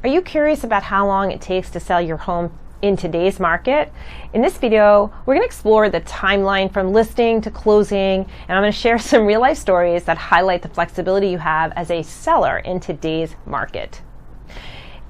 Are you curious about how long it takes to sell your home in today's market? In this video, we're going to explore the timeline from listing to closing, and I'm going to share some real-life stories that highlight the flexibility you have as a seller in today's market.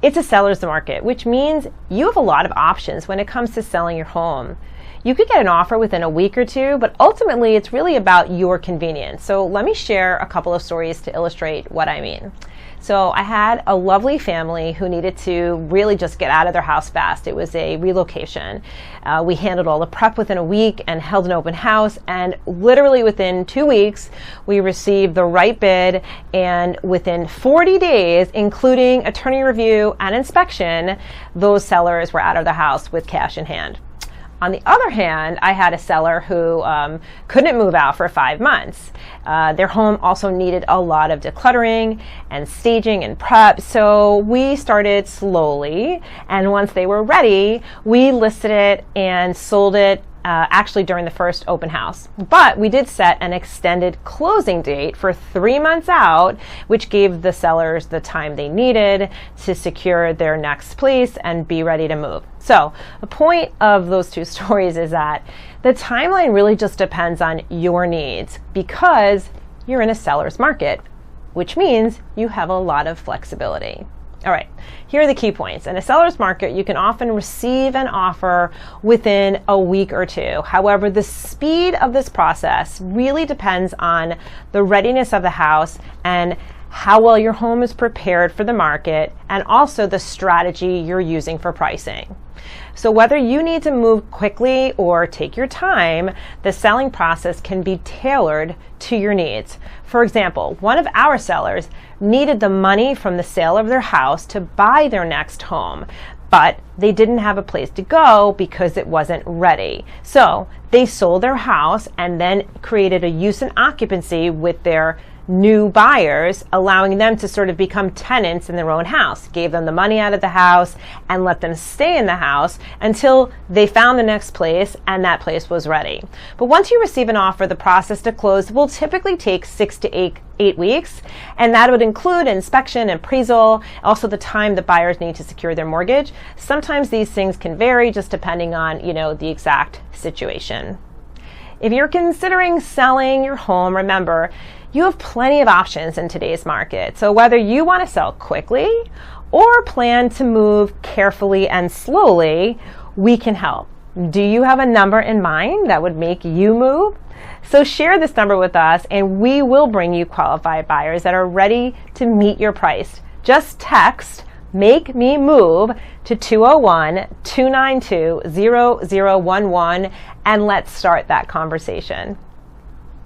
It's a seller's market, which means you have a lot of options when it comes to selling your home. You could get an offer within a week or two, but ultimately it's really about your convenience. So let me share a couple of stories to illustrate what I mean. So I had a lovely family who needed to really just get out of their house fast. It was a relocation. We handled all the prep within a week and held an open house, and literally within 2 weeks we received the right bid, and within 40 days, including attorney review and inspection, those sellers were out of the house with cash in hand. On the other hand, I had a seller who couldn't move out for 5 months. Their home also needed a lot of decluttering and staging and prep, so we started slowly, and once they were ready, we listed it and sold it actually during the first open house. But we did set an extended closing date for 3 months out, which gave the sellers the time they needed to secure their next place and be ready to move. So the point of those two stories is that the timeline really just depends on your needs, because you're in a seller's market, which means you have a lot of flexibility. All right, here are the key points. In a seller's market, you can often receive an offer within a week or two. However, the speed of this process really depends on the readiness of the house and how well your home is prepared for the market, and also the strategy you're using for pricing. So whether you need to move quickly or take your time, the selling process can be tailored to your needs. For example, one of our sellers needed the money from the sale of their house to buy their next home, but they didn't have a place to go because it wasn't ready. So they sold their house and then created a use and occupancy with their new buyers, allowing them to sort of become tenants in their own house, gave them the money out of the house and let them stay in the house until they found the next place and that place was ready. But once you receive an offer, the process to close will typically take 6 to 8 weeks, and that would include inspection and appraisal, also the time the buyers need to secure their mortgage. Sometimes these things can vary just depending on, the exact situation. If you're considering selling your home, remember, you have plenty of options in today's market. So whether you want to sell quickly or plan to move carefully and slowly, we can help. Do you have a number in mind that would make you move? So share this number with us, and we will bring you qualified buyers that are ready to meet your price. Just text "Make Me Move" to 201-292-0011, and let's start that conversation.